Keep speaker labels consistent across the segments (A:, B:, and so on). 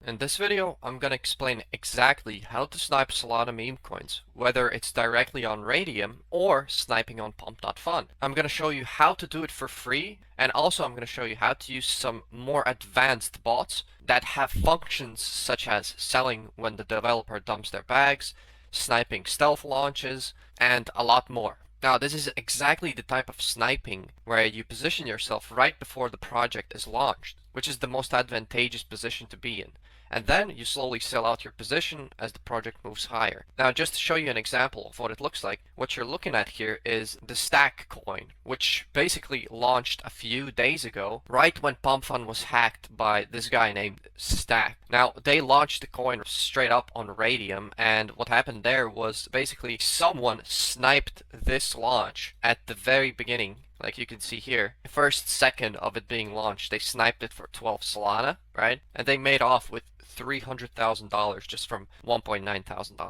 A: In this video, I'm going to explain exactly how to snipe Solana meme coins, whether it's directly on Radium or sniping on Pump.fun. I'm going to show you how to do it for free, and also I'm going to show you how to use some more advanced bots that have functions such as selling when the developer dumps their bags, sniping stealth launches, and a lot more. Now, this is exactly the type of sniping where you position yourself right before the project is launched, which is the most advantageous position to be in. And then you slowly sell out your position as the project moves higher. Now, just to show you an example of what it looks like, what you're looking at here is the Stack coin, which basically launched a few days ago, right when PumpFun was hacked by this guy named Stack. Now, they launched the coin straight up on Radium, and what happened there was basically someone sniped this launch at the very beginning. Like you can see here, the first second of it being launched, they sniped it for 12 Solana, right? And they made off with $300,000 just from $1.9 thousand.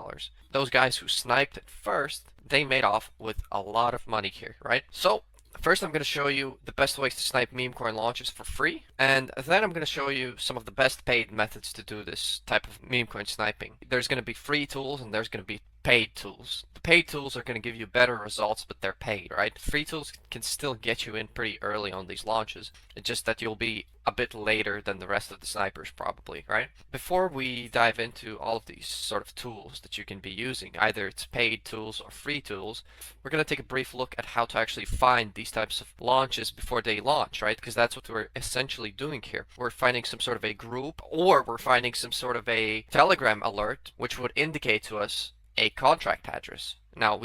A: Those guys who sniped it first, they made off with a lot of money here, right? So first I'm going to show you the best ways to snipe meme coin launches for free, and then I'm going to show you some of the best paid methods to do this type of meme coin sniping. There's going to be free tools and there's going to be paid tools. The paid tools are going to give you better results, but they're paid, right? Free tools can still get you in pretty early on these launches. It's just that you'll be a bit later than the rest of the snipers probably, right? Before we dive into all of these sort of tools that you can be using, either it's paid tools or free tools, we're going to take a brief look at how to actually find these types of launches before they launch, right? Because that's what we're essentially doing here. We're finding some sort of a group, or we're finding some sort of a Telegram alert, which would indicate to us a contract address. Now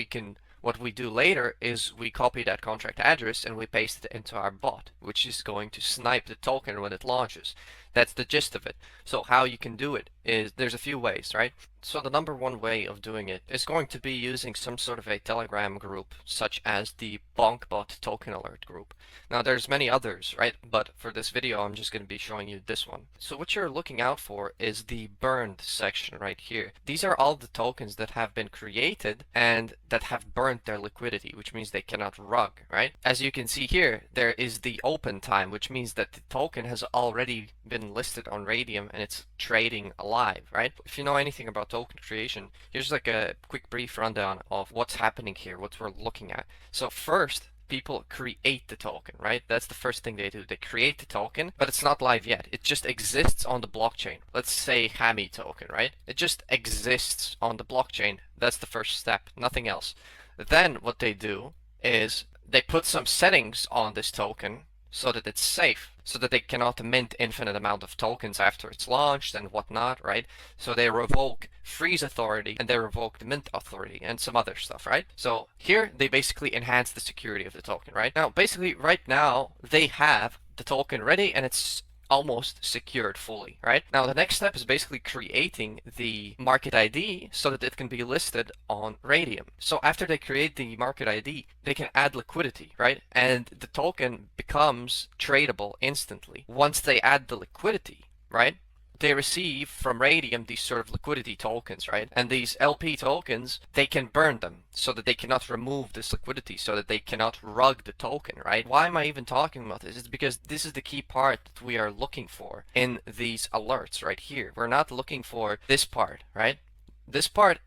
A: what we do later is we copy that contract address and we paste it into our bot, which is going to snipe the token when it launches. That's the gist of it. So how you can do it is, there's a few ways, right? So the number one way of doing it is going to be using some sort of a Telegram group, such as the BonkBot token alert group. Now there's many others, right? But for this video, I'm just going to be showing you this one. So what you're looking out for is the burned section right here. These are all the tokens that have been created and that have burned their liquidity, which means they cannot rug, right? As you can see here, there is the open time, which means that the token has already been listed on Radium and it's trading alive, right? If you know anything about token creation, here's like a quick brief rundown of what's happening here, what we're looking at. So first, people create the token, right? That's the first thing they do. They create the token, but it's not live yet. It just exists on the blockchain. Let's say Hammy token, right? It just exists on the blockchain. That's the first step, nothing else. Then what they do is they put some settings on this token so that it's safe, so that they cannot mint infinite amount of tokens after it's launched and whatnot, right? So they revoke freeze authority and they revoke the mint authority and some other stuff, right? So here they basically enhance the security of the token, right? Now, basically right now they have the token ready and it's almost secured fully, right? Now the next step is basically creating the market ID so that it can be listed on Radium. So after they create the market ID, they can add liquidity, right? And the token becomes tradable instantly. Once they add the liquidity, right, they receive from Radium these sort of liquidity tokens, right? And these LP tokens, they can burn them so that they cannot remove this liquidity, so that they cannot rug the token, right? Why am I even talking about this? It's because this is the key part that we are looking for in these alerts right here. We're not looking for this part, right? This part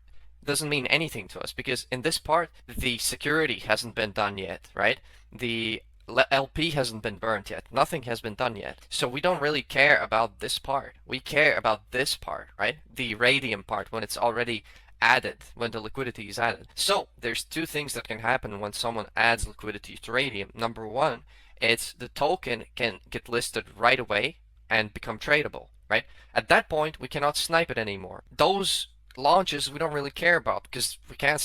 A: doesn't mean anything to us because in this part, the security hasn't been done yet, right? The LP hasn't been burnt yet. Nothing has been done yet. So we don't really care about this part. We care about this part, right? The Radium part when it's already added, when the liquidity is added. So there's two things that can happen when someone adds liquidity to Radium. Number one, it's the token can get listed right away and become tradable, right? At that point, we cannot snipe it anymore. Those launches we don't really care about because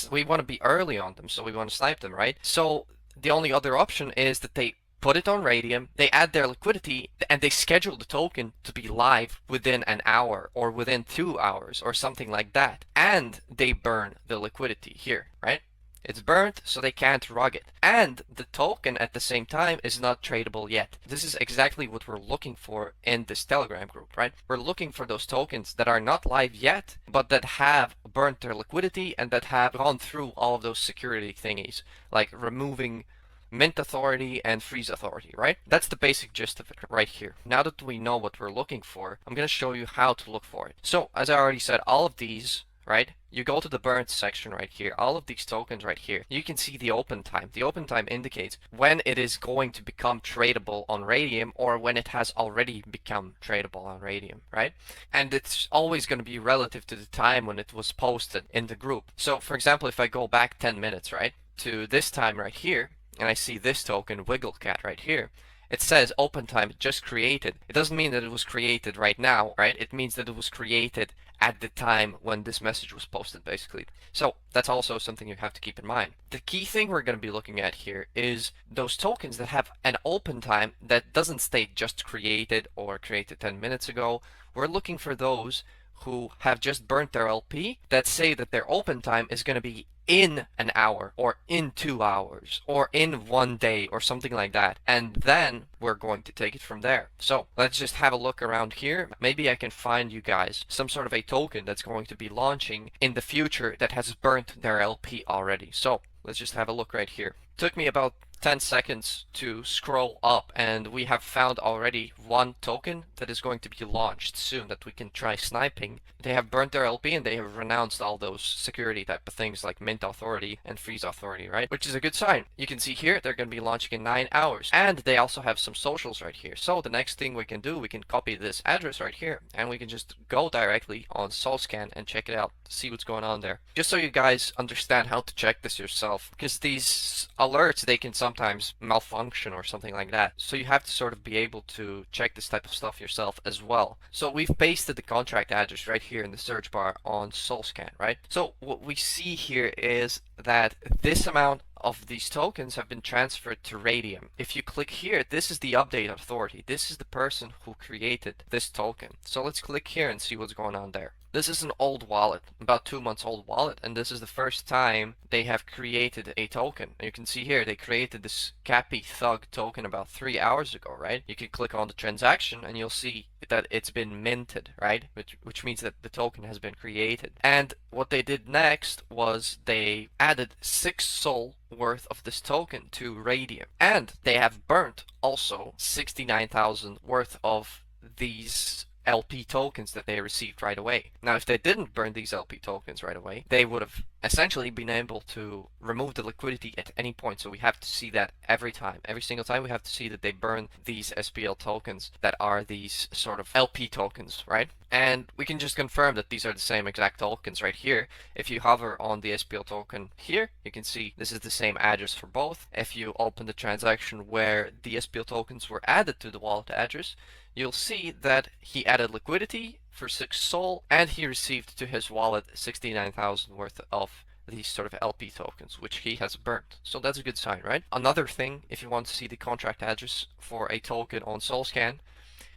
A: we want to be early on them, so we want to snipe them, right? So the only other option is that they put it on Radium, they add their liquidity, and they schedule the token to be live within an hour or within 2 hours or something like that. And they burn the liquidity here, right? It's burnt, so they can't rug it. And the token at the same time is not tradable yet. This is exactly what we're looking for in this Telegram group, right? We're looking for those tokens that are not live yet, but that have burnt their liquidity and that have gone through all of those security thingies, like removing mint authority and freeze authority, right? That's the basic gist of it right here. Now that we know what we're looking for, I'm going to show you how to look for it. So as I already said, all of these, right? You go to the burnt section right here, all of these tokens right here, you can see the open time. The open time indicates when it is going to become tradable on Radium or when it has already become tradable on Radium, right? And it's always going to be relative to the time when it was posted in the group. So for example, if I go back 10 minutes, right, to this time right here, and I see this token, WiggleCat, right here, it says open time just created. It doesn't mean that it was created right now, right? It means that it was created at the time when this message was posted, basically. So that's also something you have to keep in mind. The key thing we're going to be looking at here is those tokens that have an open time that doesn't state just created or created 10 minutes ago. We're looking for those who have just burnt their LP that say that their open time is going to be in an hour or in 2 hours or in 1 day or something like that, and then we're going to take it from there. So let's just have a look around here. Maybe I can find you guys some sort of a token that's going to be launching in the future that has burnt their LP already. So let's just have a look right here. Took me about 10 seconds to scroll up, and we have found already one token that is going to be launched soon that we can try sniping. They have burnt their LP and they have renounced all those security type of things like mint authority and freeze authority, right? Which is a good sign. You can see here they're going to be launching in 9 hours, and they also have some socials right here. So the next thing we can do, we can copy this address right here and we can just go directly on SoulScan and check it out, see what's going on there. Just so you guys understand how to check this yourself, because these alerts, they can sometimes malfunction or something like that. So you have to sort of be able to check this type of stuff yourself as well. So we've pasted the contract address right here in the search bar on SoulScan, right? So what we see here is that this amount of these tokens have been transferred to Radium. If you click here, this is the update authority. This is the person who created this token. So let's click here and see what's going on there. This is an old wallet, about 2 months old wallet, and this is the first time they have created a token. You can see here they created this Cappy Thug token about 3 hours ago, right? You can click on the transaction and you'll see that it's been minted, right? Which means that the token has been created. And what they did next was they added 6 Sol worth of this token to Radium, and they have burnt also 69,000 worth of these LP tokens that they received right away. Now, if they didn't burn these LP tokens right away, they would have essentially been able to remove the liquidity at any point. So we have to see that every time. Every single time we have to see that they burn these SPL tokens that are these sort of LP tokens, right? And we can just confirm that these are the same exact tokens right here. If you hover on the SPL token here, you can see this is the same address for both. If you open the transaction where the SPL tokens were added to the wallet address, you'll see that he added liquidity for 6 Sol, and he received to his wallet 69,000 worth of these sort of LP tokens, which he has burnt. So that's a good sign, right? Another thing, if you want to see the contract address for a token on SoulScan,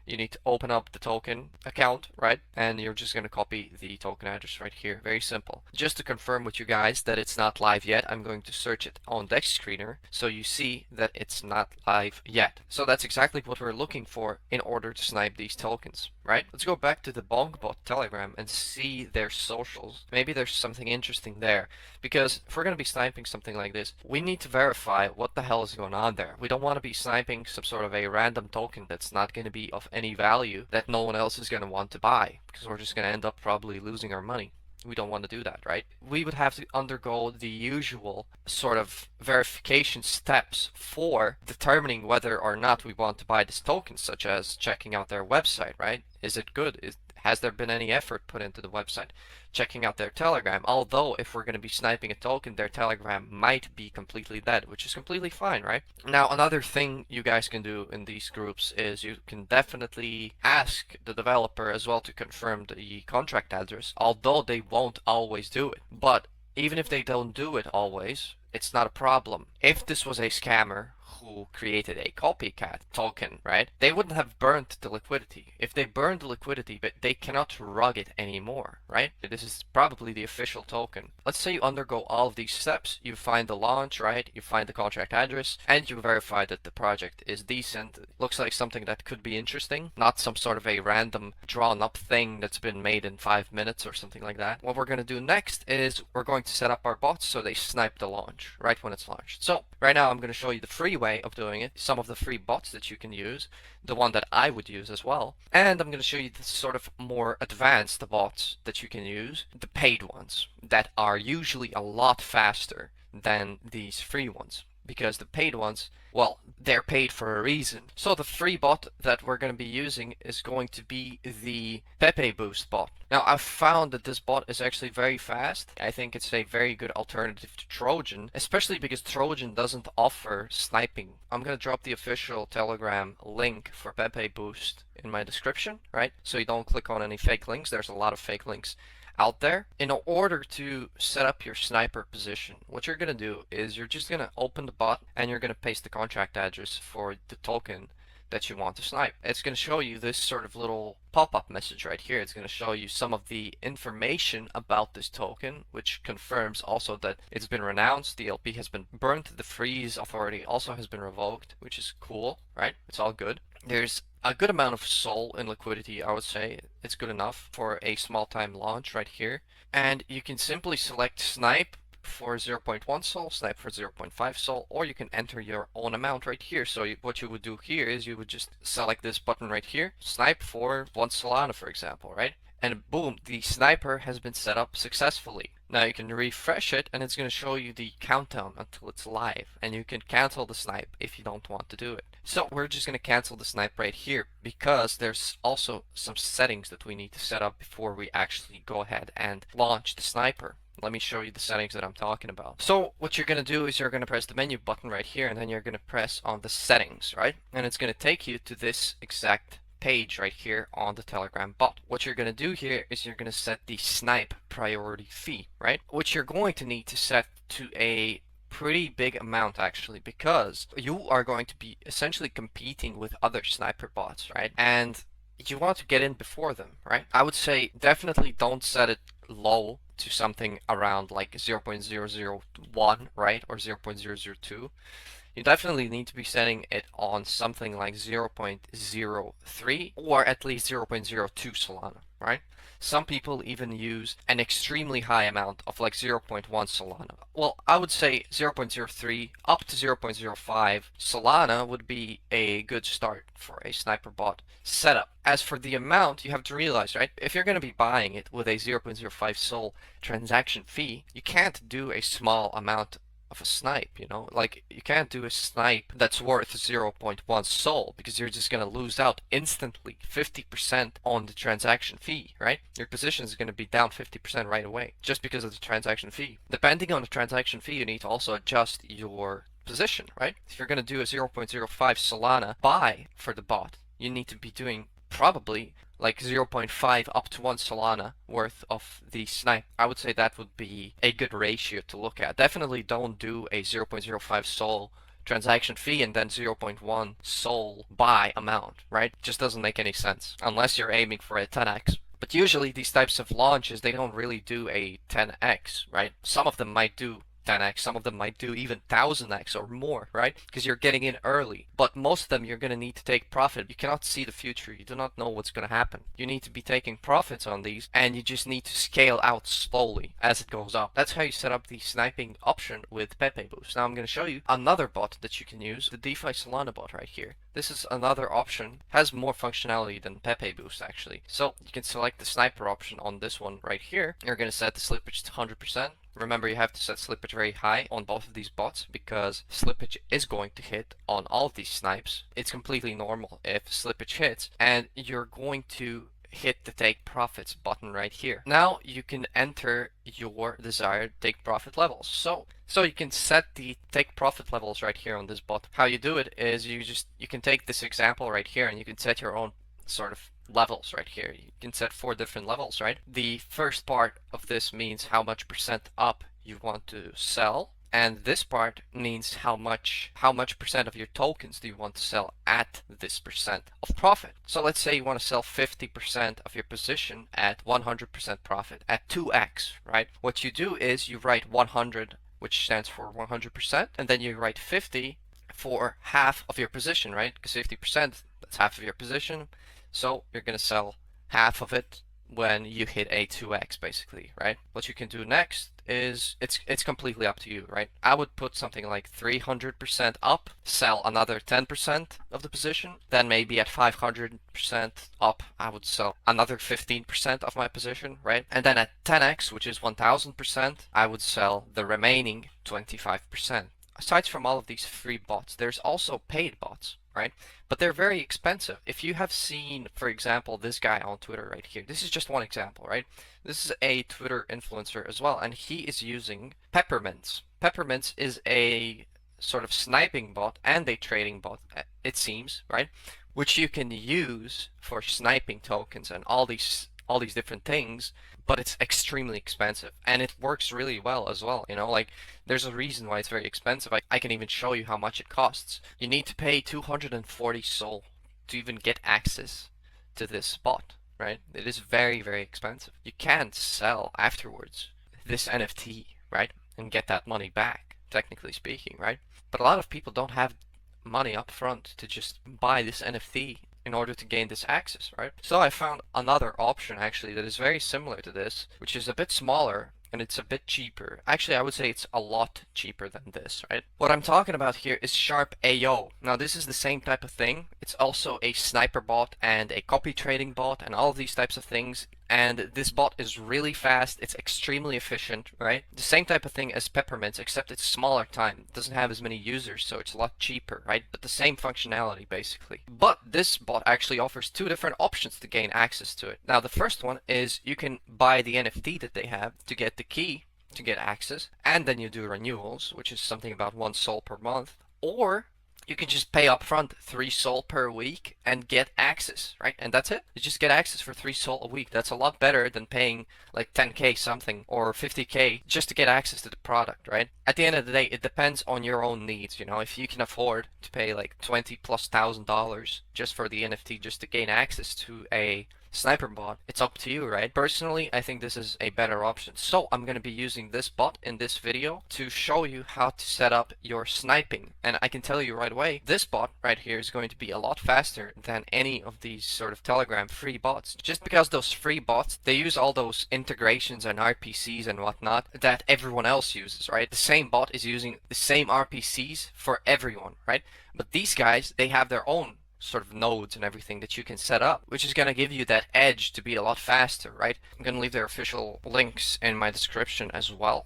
A: you need to open up the token account, right? And you're just going to copy the token address right here. Very simple. Just to confirm with you guys that it's not live yet, I'm going to search it on Dex Screener so you see that it's not live yet. So that's exactly what we're looking for in order to snipe these tokens, right? Let's go back to the Bongbot Telegram and see their socials. Maybe there's something interesting there, because if we're going to be sniping something like this, we need to verify what the hell is going on there. We don't want to be sniping some sort of a random token that's not going to be of any value that no one else is going to want to buy, because we're just going to end up probably losing our money. We don't want to do that, right? We would have to undergo the usual sort of verification steps for determining whether or not we want to buy this token, such as checking out their website, right? Is it good? Has there been any effort put into the website? Checking out their Telegram. Although if we're going to be sniping a token, their Telegram might be completely dead, which is completely fine, right? Now, another thing you guys can do in these groups is you can definitely ask the developer as well to confirm the contract address, although they won't always do it. But even if they don't do it always, it's not a problem. If this was a scammer who created a copycat token, right? They wouldn't have burned the liquidity. If they burned the liquidity, but they cannot rug it anymore, right? This is probably the official token. Let's say you undergo all of these steps. You find the launch, right? You find the contract address, and you verify that the project is decent. It looks like something that could be interesting, not some sort of a random drawn up thing that's been made in 5 minutes or something like that. What we're going to do next is we're going to set up our bots so they snipe the launch right when it's launched. So right now I'm going to show you the free way of doing it, some of the free bots that you can use, the one that I would use as well, and I'm going to show you the sort of more advanced bots that you can use, the paid ones that are usually a lot faster than these free ones, because the paid ones, well, they're paid for a reason. So the free bot that we're going to be using is going to be the Pepe Boost bot. Now I've found that this bot is actually very fast. I think it's a very good alternative to Trojan, especially because Trojan doesn't offer sniping. I'm going to drop the official Telegram link for Pepe Boost in my description, right? So you don't click on any fake links. There's a lot of fake links out there. In order to set up your sniper position, what you're going to do is you're just going to open the bot and you're going to paste the contract address for the token that you want to snipe. It's going to show you this sort of little pop-up message right here. It's going to show you some of the information about this token, which confirms also that it's been renounced, the LP has been burnt, the freeze authority also has been revoked, which is cool, right? It's all good. There's a good amount of SOL in liquidity, I would say. It's good enough for a small time launch right here. And you can simply select Snipe for 0.1 SOL, Snipe for 0.5 SOL, or you can enter your own amount right here. So what you would do here is you would just select this button right here, Snipe for 1 Solana, for example, right? And boom, the sniper has been set up successfully. Now you can refresh it and it's going to show you the countdown until it's live, and you can cancel the snipe if you don't want to do it. So we're just going to cancel the snipe right here because there's also some settings that we need to set up before we actually go ahead and launch the sniper. Let me show you the settings that I'm talking about. So what you're going to do is you're going to press the menu button right here, and then you're going to press on the settings, right? And it's going to take you to this exact page right here on the Telegram bot. What you're going to do here is you're going to set the snipe priority fee, right? Which you're going to need to set to a pretty big amount actually, because you are going to be essentially competing with other sniper bots, right? And you want to get in before them, right? I would say definitely don't set it low to something around like 0.001, right? Or 0.002. You definitely need to be setting it on something like 0.03 or at least 0.02 Solana, right? Some people even use an extremely high amount of like 0.1 Solana. Well, I would say 0.03 up to 0.05 Solana would be a good start for a sniper bot setup. As for the amount, you have to realize, right? If you're going to be buying it with a 0.05 Sol transaction fee, you can't do a small amount of a snipe, you know? Like, you can't do a snipe that's worth 0.1 SOL because you're just gonna lose out instantly 50% on the transaction fee, right? Your position is gonna be down 50% right away just because of the transaction fee. Depending on the transaction fee, you need to also adjust your position, right? If you're gonna do a 0.05 Solana buy for the bot, you need to be doing probably like 0.5 up to 1 Solana worth of the snipe. I would say that would be a good ratio to look at. Definitely don't do a 0.05 SOL transaction fee and then 0.1 SOL buy amount, right? Just doesn't make any sense unless you're aiming for a 10x. But usually these types of launches, they don't really do a 10x, right? Some of them might do 10x, some of them might do even 1000x or more, right? Because you're getting in early. But most of them you're going to need to take profit. You cannot see the future. You do not know what's going to happen. You need to be taking profits on these, and you just need to scale out slowly as it goes up. That's how you set up the sniping option with Pepe Boost. Now I'm going to show you another bot that you can use, the DeFi Solana bot right here. This is another option, has more functionality than Pepe Boost actually. So you can select the sniper option on this one right here. You're going to set the slippage to 100%. Remember, you have to set slippage very high on both of these bots because slippage is going to hit on all of these snipes. It's completely normal if slippage hits, and you're going to hit the take profits button right here. Now you can enter your desired take profit levels. So you can set the take profit levels right here on this bot. How you do it is you can take this example right here and you can set your own sort of levels right here. You can set 4 different levels, right? The first part of this means how much percent up you want to sell. And this part means how much percent of your tokens do you want to sell at this percent of profit. So let's say you want to sell 50% of your position at 100% profit at 2x, right? What you do is you write 100, which stands for 100%, and then you write 50 for half of your position, right? Because 50%, that's half of your position. So you're going to sell half of it when you hit a 2x basically, right? What you can do next is it's completely up to you, right? I would put something like 300% up, sell another 10% of the position, then maybe at 500% up, I would sell another 15% of my position, right? And then at 10x, which is 1000%, I would sell the remaining 25%. Aside from all of these free bots, there's also paid bots, right? But they're very expensive. If you have seen, for example, this guy on Twitter right here, this is just one example, right? This is a Twitter influencer as well, and he is using Peppermints. Peppermints is a sort of sniping bot and a trading bot, it seems, right? Which you can use for sniping tokens and all these different things, but it's extremely expensive and it works really well as well. You know, like there's a reason why it's very expensive. I can even show you how much it costs. You need to pay 240 Sol to even get access to this bot, right? It is very, very expensive. You can't sell afterwards this NFT, right? And get that money back, technically speaking, right? But a lot of people don't have money up front to just buy this NFT in order to gain this access, right? So I found another option actually that is very similar to this, which is a bit smaller and it's a bit cheaper. Actually, I would say it's a lot cheaper than this, right? What I'm talking about here is Sharp AO. Now, this is the same type of thing. It's also a sniper bot and a copy trading bot and all of these types of things. And this bot is really fast. It's extremely efficient, right? The same type of thing as Peppermint, except it's smaller time. It doesn't have as many users, so it's a lot cheaper, right? But the same functionality, basically. But this bot actually offers two different options to gain access to it. Now, the first one is you can buy the NFT that they have to get the key to get access, and then you do renewals, which is something about 1 Sol per month. Or you can just pay upfront 3 Sol per week and get access, right? And that's it. You just get access for 3 Sol a week. That's a lot better than paying like 10k something or 50k just to get access to the product, right? At the end of the day, it depends on your own needs. You know, if you can afford to pay like $20,000+ just for the NFT just to gain access to a sniper bot, it's up to you, right? Personally, I think this is a better option. So I'm going to be using this bot in this video to show you how to set up your sniping. And I can tell you right away, this bot right here is going to be a lot faster than any of these sort of Telegram free bots. Just because those free bots, they use all those integrations and RPCs and whatnot that everyone else uses, right? The same bot is using the same RPCs for everyone, right? But these guys, they have their own sort of nodes and everything that you can set up, which is going to give you that edge to be a lot faster, right? I'm going to leave their official links in my description as well.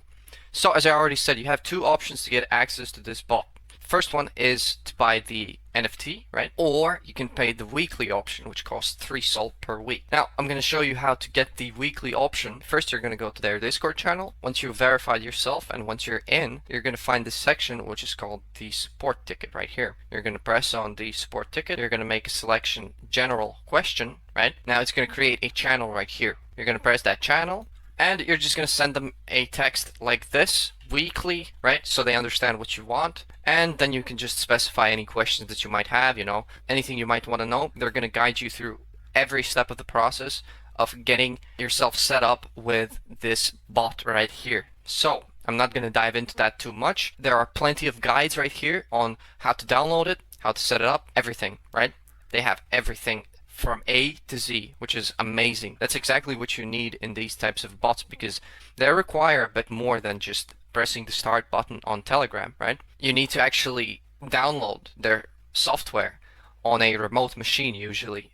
A: So as I already said, you have two options to get access to this bot. First one is to buy the NFT, right? Or you can pay the weekly option, which costs 3 Sol per week. Now, I'm going to show you how to get the weekly option. First, you're going to go to their Discord channel. Once you've verified yourself and once you're in, you're going to find this section, which is called the support ticket right here. You're going to press on the support ticket. You're going to make a selection general question, right? Now, it's going to create a channel right here. You're going to press that channel and you're just going to send them a text like this weekly, right? So they understand what you want. And then you can just specify any questions that you might have, you know, anything you might want to know. They're going to guide you through every step of the process of getting yourself set up with this bot right here. So I'm not going to dive into that too much. There are plenty of guides right here on how to download it, how to set it up, everything, right? They have everything from A to Z, which is amazing. That's exactly what you need in these types of bots because they require a bit more than just pressing the start button on Telegram, right? You need to actually download their software on a remote machine usually,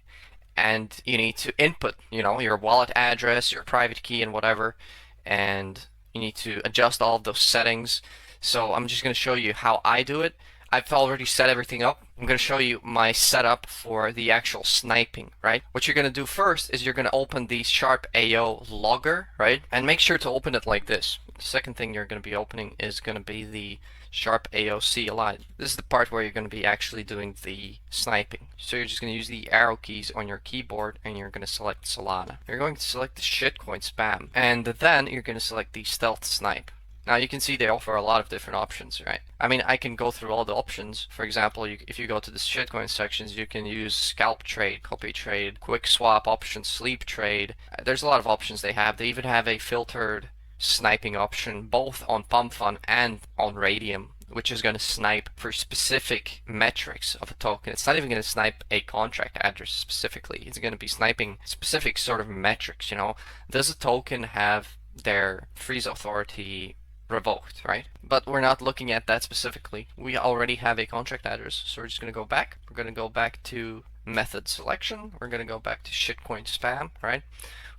A: and you need to input, you know, your wallet address, your private key and whatever, and you need to adjust all of those settings. So I'm just going to show you how I do it. I've already set everything up. I'm going to show you my setup for the actual sniping, right? What you're going to do first is you're going to open the Sharp AO logger, right? And make sure to open it like this. The second thing you're going to be opening is going to be the Sharp AO CLI. This is the part where you're going to be actually doing the sniping. So you're just going to use the arrow keys on your keyboard and you're going to select Solana. You're going to select the shitcoin spam and then you're going to select the stealth snipe. Now you can see they offer a lot of different options, right? I mean, I can go through all the options. For example, if you go to the shitcoin sections, you can use scalp trade, copy trade, quick swap option, sleep trade. There's a lot of options they have. They even have a filtered sniping option both on PumpFun and on Radium, which is going to snipe for specific metrics of a token. It's not even going to snipe a contract address specifically. It's going to be sniping specific sort of metrics, you know. Does a token have their freeze authority revoked, right? But we're not looking at that specifically. We already have a contract address, so we're just going to go back. We're going to go back to method selection. We're going to go back to shitcoin spam, right?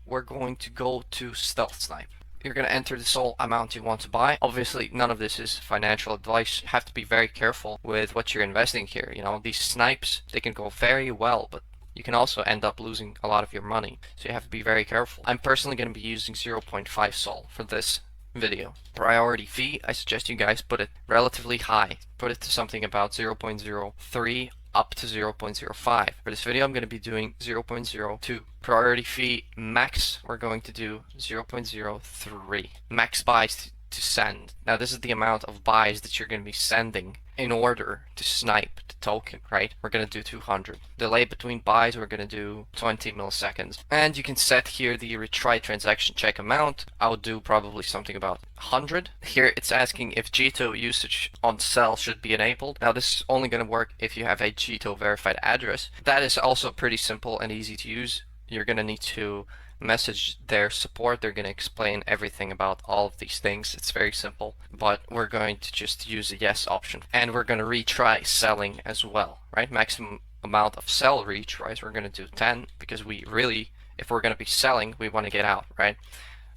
A: We're going to go to stealth snipe. You're going to enter the sole amount you want to buy. Obviously, none of this is financial advice. You have to be very careful with what you're investing here. You know, these snipes, they can go very well, but you can also end up losing a lot of your money. So you have to be very careful. I'm personally going to be using 0.5 sol for this video. Priority fee, I suggest you guys put it relatively high. Put it to something about 0.03 up to 0.05. For this video, I'm going to be doing 0.02. Priority fee max, we're going to do 0.03. Max buys to send. Now this is the amount of buys that you're going to be sending in order to snipe the token, right? We're going to do 200. Delay between buys, we're going to do 20 milliseconds. And you can set here the retry transaction check amount. I would do probably something about 100. Here it's asking if GTO usage on sell should be enabled. Now this is only going to work if you have a GTO verified address. That is also pretty simple and easy to use. You're going to need to message their support. They're going to explain everything about all of these things. It's very simple, but we're going to just use the yes option, and we're going to retry selling as well, right? Maximum amount of sell retries, we're going to do 10, because we really, if we're going to be selling, we want to get out, right?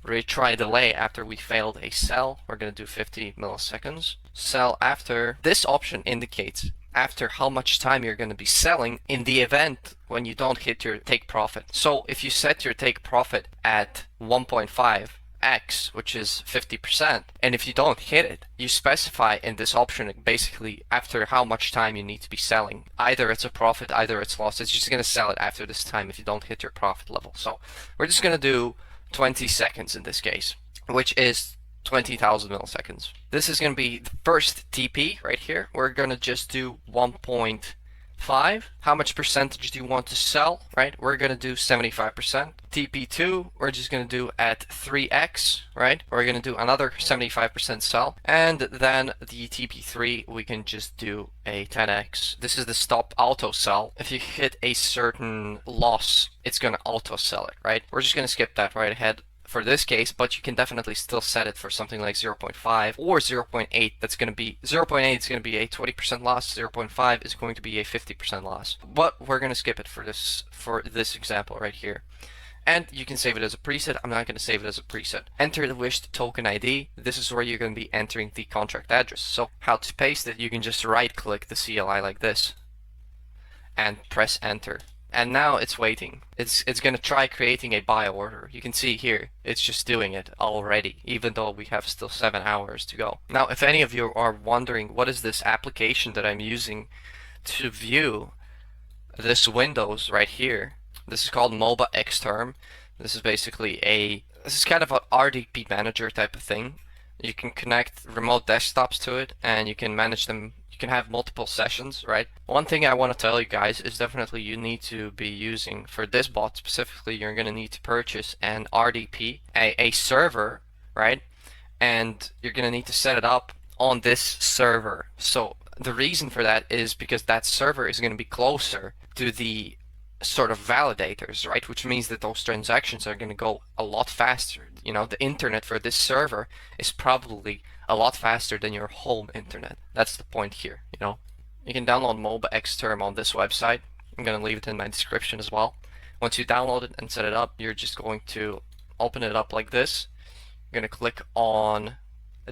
A: Retry delay after we failed a sell, we're going to do 50 milliseconds. Sell after, this option indicates after how much time you're going to be selling in the event when you don't hit your take profit. So if you set your take profit at 1.5x, which is 50%, and if you don't hit it, you specify in this option basically after how much time you need to be selling. Either it's a profit, either it's loss. It's just going to sell it after this time if you don't hit your profit level. So we're just going to do 20 seconds in this case, which is 20,000 milliseconds. This is going to be the first TP right here. We're going to just do 1.5. How much percentage do you want to sell, right? We're going to do 75%. TP2, we're just going to do at 3x, right? We're going to do another 75% sell. And then the TP3, we can just do a 10x. This is the stop auto sell. If you hit a certain loss, it's going to auto sell it, right? We're just going to skip that right ahead for this case, but you can definitely still set it for something like 0.5 or 0.8. That's going to be 0.8 is going to be a 20% loss. 0.5 is going to be a 50% loss. But we're going to skip it for this example right here. And you can save it as a preset. I'm not going to save it as a preset. Enter the wished token ID. This is where you're going to be entering the contract address. So how to paste it, you can just right click the CLI like this and press enter. And now it's waiting. It's going to try creating a buy order. You can see here, it's just doing it already, even though we have still 7 hours to go. Now, if any of you are wondering what is this application that I'm using to view this Windows right here, this is called MOBA Xterm. This is basically this is kind of an RDP manager type of thing. You can connect remote desktops to it and you can manage them. Can have multiple sessions, right? One thing I want to tell you guys is definitely you need to be using, for this bot specifically, you're going to need to purchase an RDP, a server, right? And you're going to need to set it up on this server. So the reason for that is because that server is going to be closer to the sort of validators, right? Which means that those transactions are going to go a lot faster. You know, the internet for this server is probably a lot faster than your home internet. That's the point here, you know. You can download MOBA Xterm on this website. I'm going to leave it in my description as well. Once you download it and set it up, you're just going to open it up like this. You're going to click on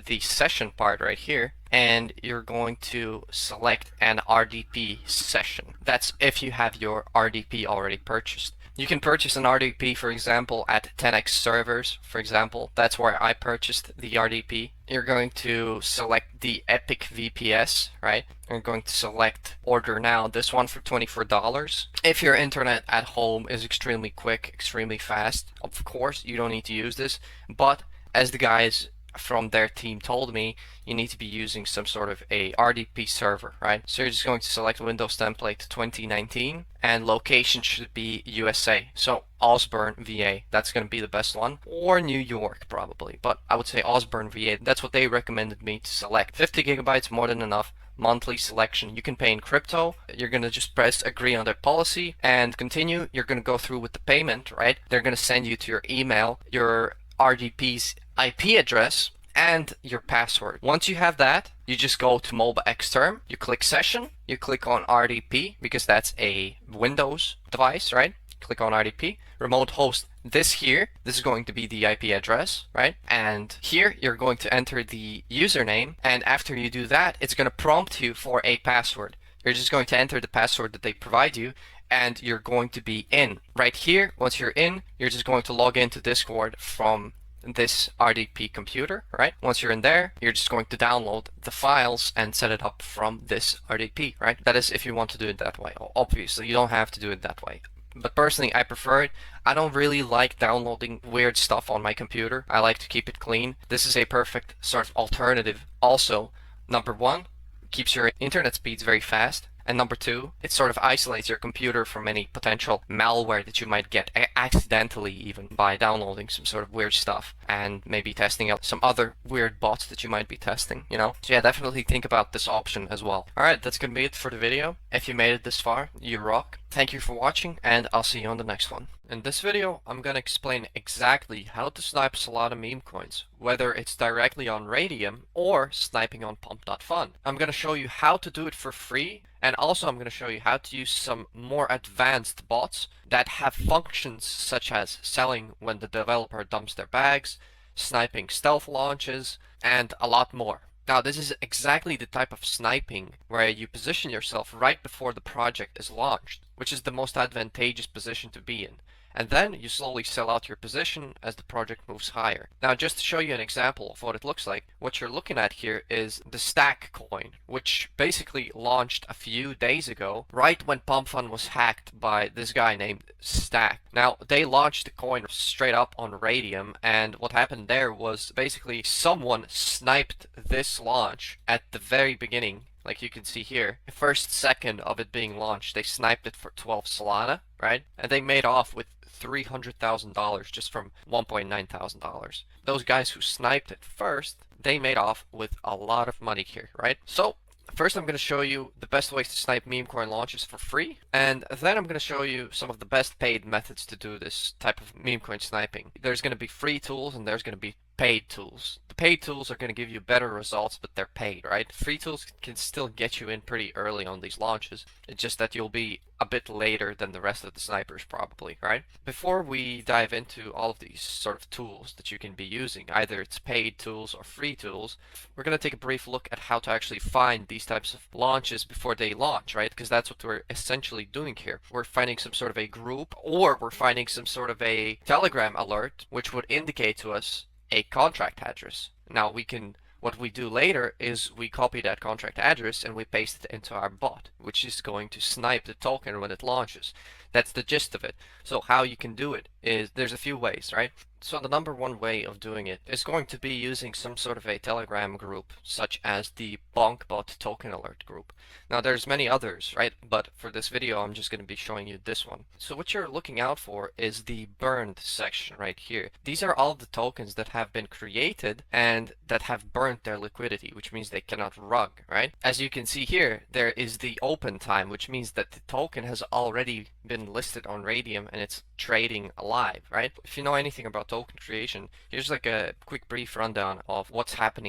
A: the session part right here, and you're going to select an RDP session. That's if you have your RDP already purchased. You can purchase an RDP, for example, at 10x servers, for example. That's where I purchased the RDP. You're going to select the Epic VPS, right? You're going to select order now, this one for $24. If your internet at home is extremely quick, extremely fast, of course, you don't need to use this. But as the guys from their team told me you need to be using some sort of a RDP server, right? So you're just going to select Windows template 2019 and location should be USA. So Osborne, VA, that's going to be the best one, or New York probably, but I would say Osborne, VA. That's what they recommended me to select. 50 gigabytes, more than enough. Monthly selection. You can pay in crypto. You're going to just press agree on their policy and continue. You're going to go through with the payment, right? They're going to send you to your email your RDP's IP address and your password. Once you have that, you just go to Mobile Xterm, you click session, you click on RDP because that's a Windows device, right? Click on RDP, remote host. This is going to be the IP address, right? And here you're going to enter the username, and after you do that, it's going to prompt you for a password. You're just going to enter the password that they provide you, and you're going to be in. Right here, once you're in, you're just going to log into Discord from this RDP computer, right? Once you're in there, you're just going to download the files and set it up from this RDP, right? That is if you want to do it that way. Obviously, you don't have to do it that way. But personally, I prefer it. I don't really like downloading weird stuff on my computer. I like to keep it clean. This is a perfect sort of alternative. Also, number one, keeps your internet speeds very fast. And number two, it sort of isolates your computer from any potential malware that you might get accidentally, even by downloading some sort of weird stuff and maybe testing out some other weird bots that you might be testing, you know? So yeah, definitely think about this option as well. Alright, that's gonna be it for the video. If you made it this far, you rock. Thank you for watching, and I'll see you on the next one. In this video, I'm gonna explain exactly how to snipe Solana meme coins, whether it's directly on Radium or sniping on Pump.fun. I'm gonna show you how to do it for free, and also I'm gonna show you how to use some more advanced bots that have functions such as selling when the developer dumps their bags, sniping stealth launches, and a lot more. Now, this is exactly the type of sniping where you position yourself right before the project is launched, which is the most advantageous position to be in. And then you slowly sell out your position as the project moves higher. Now, just to show you an example of what it looks like, what you're looking at here is the Stack coin, which basically launched a few days ago, right when PumpFun was hacked by this guy named Stack. Now, they launched the coin straight up on Radium, and what happened there was basically someone sniped this launch at the very beginning. Like you can see here, the first second of it being launched, they sniped it for 12 Solana, right? And they made off with $300,000 just from $1,900. Those guys who sniped it first, they made off with a lot of money here, right? So first I'm going to show you the best ways to snipe meme coin launches for free, and then I'm going to show you some of the best paid methods to do this type of meme coin sniping. There's going to be free tools and there's going to be paid tools. The paid tools are going to give you better results, but they're paid, right? Free tools can still get you in pretty early on these launches. It's just that you'll be a bit later than the rest of the snipers probably, right? Before we dive into all of these sort of tools that you can be using, either it's paid tools or free tools, we're going to take a brief look at how to actually find these types of launches before they launch, right? Because that's what we're essentially doing here. We're finding some sort of a group, or we're finding some sort of a Telegram alert, which would indicate to us a contract address. Now what we do later is we copy that contract address and we paste it into our bot, which is going to snipe the token when it launches. That's the gist of it. So how you can do it is, there's a few ways, right? So the number one way of doing it is going to be using some sort of a Telegram group, such as the BonkBot token alert group. Now there's many others, right? But for this video, I'm just going to be showing you this one. So what you're looking out for is the burned section right here. These are all the tokens that have been created and that have burnt their liquidity, which means they cannot rug, right? As you can see here, there is the open time, which means that the token has already been listed on Radium and it's trading alive, right? If you know anything about token creation, here's like a quick brief rundown of what's happening